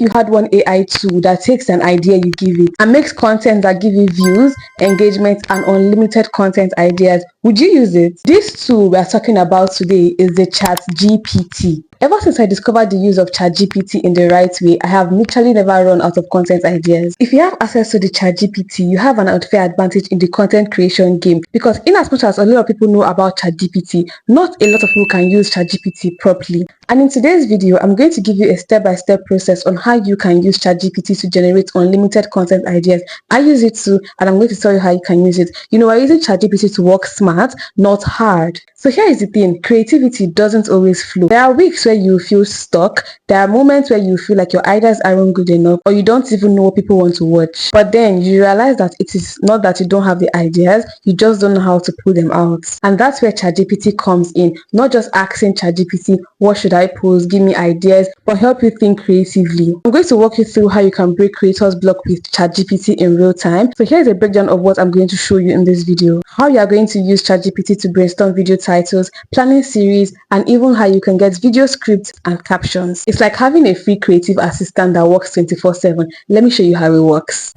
if you had one AI tool that takes an idea you give it and makes content that give you views, engagement, and unlimited content ideas, would you use it? This tool we are talking about today is the ChatGPT. Ever since I discovered the use of ChatGPT in the right way, I have literally never run out of content ideas. If you have access to the ChatGPT, you have an unfair advantage in the content creation game, because in as much as a lot of people know about ChatGPT, not a lot of people can use ChatGPT properly. And in today's video, I'm going to give you a step-by-step process on how you can use ChatGPT to generate unlimited content ideas. I use it too, and I'm going to tell you how you can use it. We're using ChatGPT to work smart, not hard. So here is the thing, creativity doesn't always flow. There are weeks where you feel stuck. There are moments where you feel like your ideas aren't good enough, or you don't even know what people want to watch. But then you realize that it is not that you don't have the ideas, you just don't know how to pull them out. And that's where ChatGPT comes in. Not just asking ChatGPT, what should I post, give me ideas, but help you think creatively. I'm going to walk you through how you can break creator's block with ChatGPT in real time. So here's a breakdown of what I'm going to show you in this video. How you are going to use ChatGPT to brainstorm video titles, planning series, and even how you can get video scripts and captions. It's like having a free creative assistant that works 24/7. Let me show you how it works.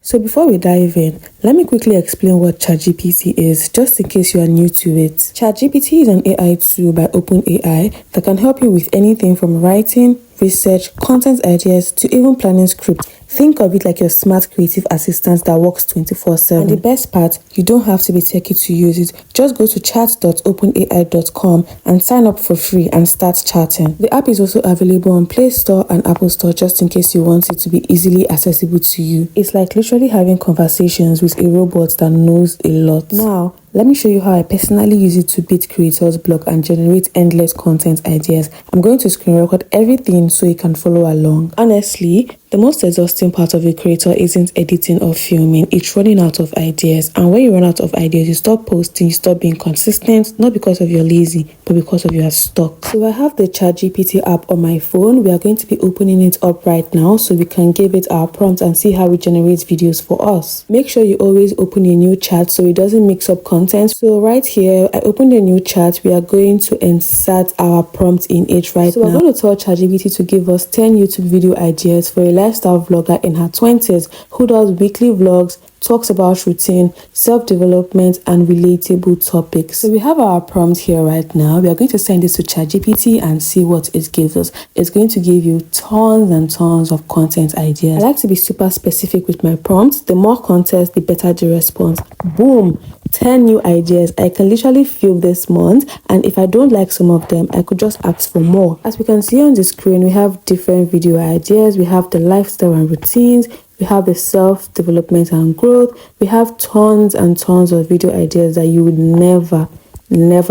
So before we dive in, let me quickly explain what ChatGPT is, just in case you are new to it. ChatGPT is an AI tool by OpenAI that can help you with anything from writing, research, content ideas, to even planning scripts. Think of it like your smart creative assistant that works 24/7. And the best part, you don't have to be techie to use it. Just go to chat.openai.com and sign up for free and start chatting. The app is also available on Play Store and Apple Store, just in case you want it to be easily accessible to you. It's like literally having conversations with a robot that knows a lot. Now, let me show you how I personally use it to beat creator's block and generate endless content ideas. I'm going to screen record everything so you can follow along. Honestly, the most exhausting part of a creator isn't editing or filming, it's running out of ideas. And when you run out of ideas, you stop posting, you stop being consistent, not because of you're lazy, but because of you are stuck. So I have the ChatGPT app on my phone. We are going to be opening it up right now so we can give it our prompt and see how it generates videos for us. Make sure you always open a new chat so it doesn't mix up content. So right here, I opened a new chat. We are going to insert our prompt in it right now. So we're going to tell ChatGPT to give us 10 YouTube video ideas for a lifestyle vlogger in her 20s who does weekly vlogs, talks about routine, self-development, and relatable topics. So we have our prompt here right now. We are going to send this to ChatGPT and see what it gives us. It's going to give you tons and tons of content ideas. I like to be super specific with my prompts. The more content, the better the response. Boom! 10 new ideas. I can literally film this month, and if I don't like some of them, I could just ask for more. As we can see on the screen, we have different video ideas. We have the lifestyle and routines. We have the self-development and growth. We have tons and tons of video ideas that you would never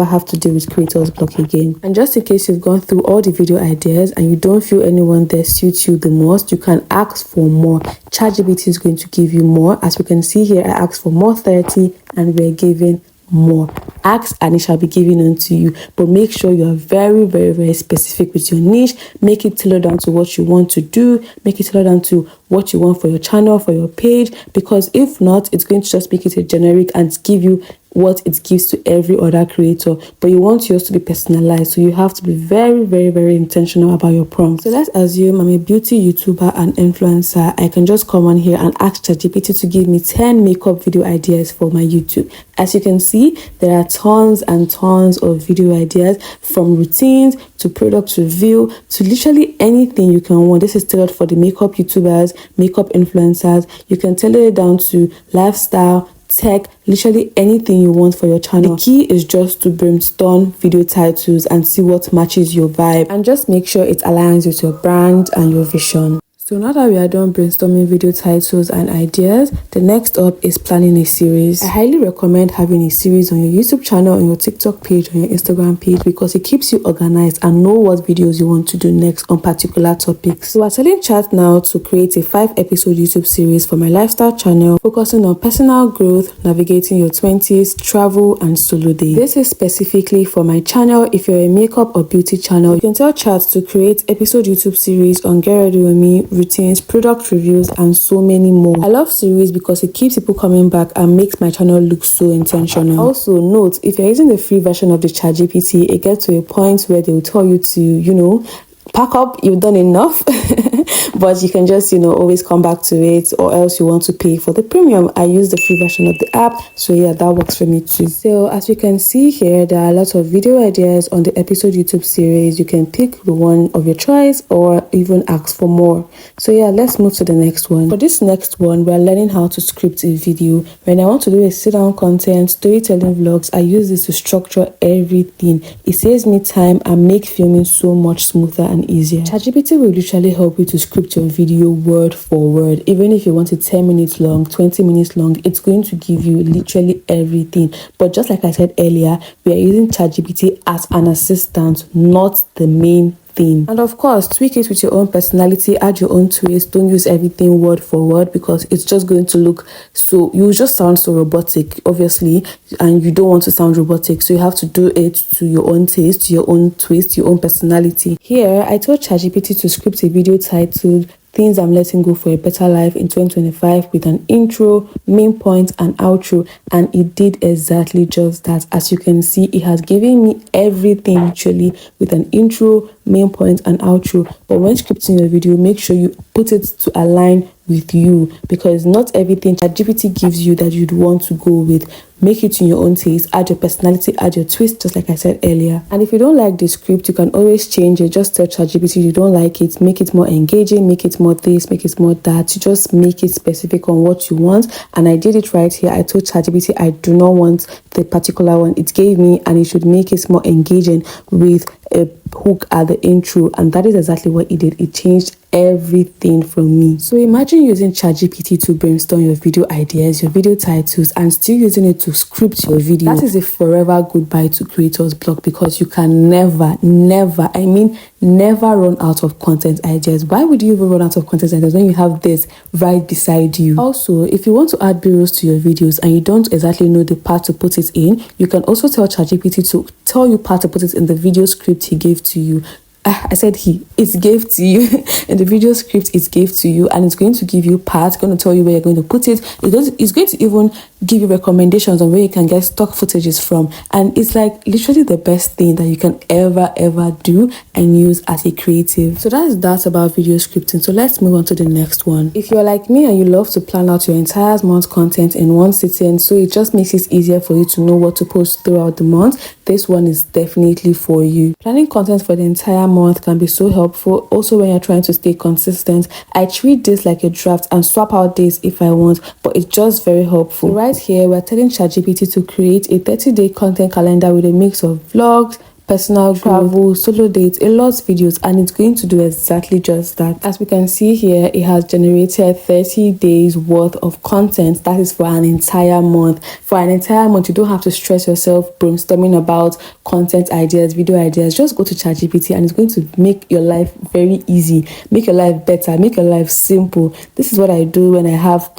have to deal with creator's block again. And just in case you've gone through all the video ideas and you don't feel anyone there suits you the most, you can ask for more. ChatGPT is going to give you more. As we can see here, I asked for more 30 and we're giving more. Ask and it shall be given unto you, but make sure you are very, very, very specific with your niche. Make it tailored down to what you want to do. Make it tailored down to what you want for your channel, for your page, because if not, it's going to just make it a generic and give you what it gives to every other creator. But you want yours to be personalized, so you have to be very, very, very intentional about your prompts. So let's assume I'm a beauty YouTuber and influencer. I can just come on here and ask ChatGPT to give me 10 makeup video ideas for my YouTube. As you can see, there are tons and tons of video ideas, from routines to product review to literally anything you can want. This is tailored for the makeup YouTubers, makeup influencers. You can tailor it down to lifestyle, tech, literally anything you want for your channel. The key is just to brainstorm video titles and see what matches your vibe, and just make sure it aligns with your brand and your vision. So now that we are done brainstorming video titles and ideas, the next up is planning a series. I highly recommend having a series on your YouTube channel, on your TikTok page, on your Instagram page, because it keeps you organized and know what videos you want to do next on particular topics. So we're telling Chat now to create a 5-episode YouTube series for my lifestyle channel, focusing on personal growth, navigating your 20s, travel, and solo days. This is specifically for my channel. If you're a makeup or beauty channel, you can tell Chat to create episode YouTube series on Get Ready With Me, routines, product reviews, and so many more. I love series because it keeps people coming back and makes my channel look so intentional. Also note, if you're using the free version of the ChatGPT, it gets to a point where they will tell you to, pack up, you've done enough. but you can just, always come back to it, or else you want to pay for the premium. I use the free version of the app, so yeah, that works for me too. So as you can see here, there are a lot of video ideas on the episode YouTube series. You can pick the one of your choice or even ask for more. So yeah, let's move to the next one. For this next one, we're learning how to script a video. When I want to do a sit-down content, storytelling vlogs, I use this to structure everything. It saves me time and makes filming so much smoother and easier. ChatGPT will literally help you to script your video word for word. Even if you want it 10 minutes long, 20 minutes long, it's going to give you literally everything. But just like I said earlier, we are using ChatGPT as an assistant, not the main thing. And of course, tweak it with your own personality, add your own twist. Don't use everything word for word, because it's just going to look so, you just sound so robotic, obviously, and you don't want to sound robotic, so you have to do it to your own taste, your own twist, your own personality. Here I told ChatGPT to script a video titled Things I'm Letting Go for a Better Life in 2025 with an intro, main point, and outro, and it did exactly just that. As you can see, it has given me everything literally with an intro, main point, and outro. But when scripting your video, make sure you put it to align with you, because not everything ChatGPT gives you that you'd want to go with. Make it in your own taste, add your personality, add your twist, just like I said earlier. And if you don't like the script, you can always change it. Just tell ChatGPT you don't like it, make it more engaging, make it more this, make it more that. You just make it specific on what you want. And I did it right here. I told ChatGPT I do not want the particular one it gave me, and it should make it more engaging with a hook at the intro, and that is exactly what it did. It changed everything from me. So imagine using ChatGPT to brainstorm your video ideas, your video titles, and still using it to script your video. That is a forever goodbye to creator's block, because you can never run out of content ideas. Why would you even run out of content ideas when you have this right beside you? Also, if you want to add b-rolls to your videos and you don't exactly know the part to put it in, you can also tell ChatGPT to tell you part to put it in the video script he gave to you. It gave to you in the video script. It gave to you, and it's going to give you parts, going to tell you where you're going to put it. It's going to even give you recommendations on where you can get stock footages from, and it's like literally the best thing that you can ever do and use as a creative. So that's about video scripting. So let's move on to the next one. If you're like me and you love to plan out your entire month's content in one sitting, so it just makes it easier for you to know what to post throughout the month, this one is definitely for you. Planning content for the entire month can be so helpful. Also, when you're trying to stay consistent, I treat this like a draft and swap out days if I want, but it's just very helpful. So right here, we're telling ChatGPT to create a 30-day content calendar with a mix of vlogs, personal travel, solo dates, a lot of videos, and it's going to do exactly just that. As we can see here, it has generated 30 days worth of content. That is for an entire month. For an entire month, you don't have to stress yourself brainstorming about content ideas, video ideas. Just go to ChatGPT and it's going to make your life very easy, make your life better, make your life simple. This is what I do when I have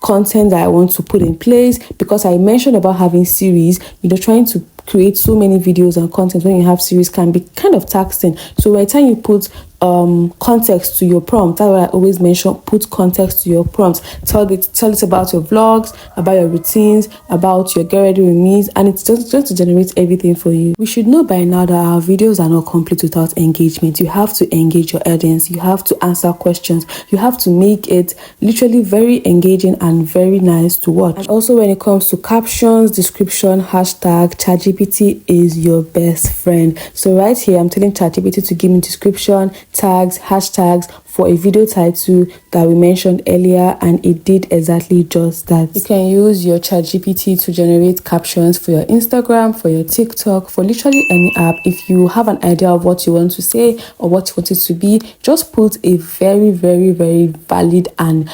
content that I want to put in place, because I mentioned about having series. Trying to create so many videos and content when you have series can be kind of taxing. So by the time you put context to your prompt, that's what I always mention, put context to your prompt. Tell it about your vlogs, about your routines, about your get ready with me's, and it's just going to generate everything for you. We should know by now that our videos are not complete without engagement. You have to engage your audience, you have to answer questions, you have to make it literally very engaging and very nice to watch. And also when it comes to captions, description, hashtag, ChatGPT is your best friend. So right here, I'm telling ChatGPT to give me description, tags, hashtags for a video title that we mentioned earlier, and it did exactly just that. You can use your ChatGPT to generate captions for your Instagram, for your TikTok, for literally any app. If you have an idea of what you want to say or what you want it to be, just put a very valid and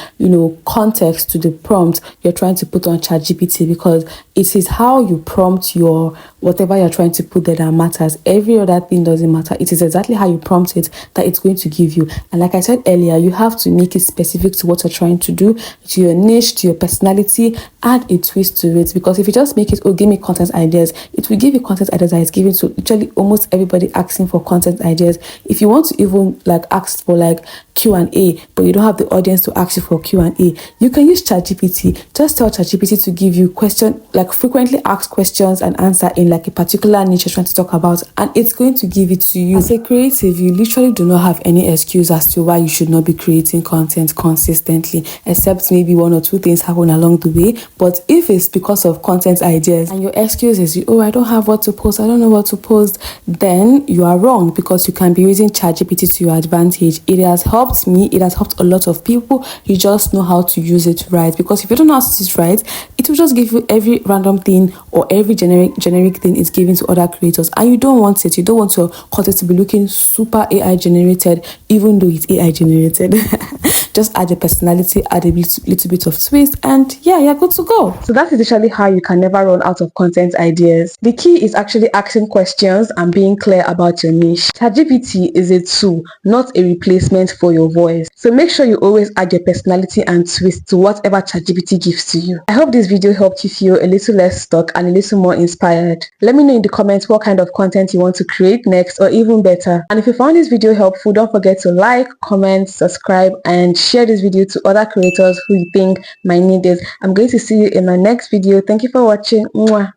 context to the prompt you're trying to put on ChatGPT, because it is how you prompt your whatever you're trying to put there that matters. Every other thing doesn't matter. It is exactly how you prompt it that it's going to give you. And like I said earlier, you have to make it specific to what you're trying to do, to your niche, to your personality. Add a twist to it, because if you just make it, give me content ideas, it will give you content ideas that is given to literally almost everybody asking for content ideas. If you want to even ask for Q&A, but you don't have the audience to ask you for Q&A, you can use ChatGPT. Just tell ChatGPT to give you frequently asked questions and answer in a particular niche you're trying to talk about, and it's going to give it to you. As a creative, you literally do not have any excuse as to why why you should not be creating content consistently, except maybe one or two things happen along the way. But if it's because of content ideas and your excuse is, oh, I don't have what to post, I don't know what to post, then you are wrong, because you can be using ChatGPT to your advantage. It has helped me, it has helped a lot of people. You just know how to use it right, because if you don't know how to use it right, it will just give you every random thing or every generic thing it's giving to other creators, and you don't want it. You don't want your content to be looking super AI generated, even though it's AI generated. Just add your personality, add a little bit of twist, and yeah, you're good to go. So that's essentially how you can never run out of content ideas. The key is actually asking questions and being clear about your niche. ChatGPT is a tool, not a replacement for your voice. So make sure you always add your personality and twist to whatever ChatGPT gives to you. I hope this video helped you feel a little less stuck and a little more inspired. Let me know in the comments what kind of content you want to create next, or even better. And if you found this video helpful, don't forget to like, comment, subscribe, and share this video to other creators who you think might need this. I'm going to see you in my next video. Thank you for watching. Mwah.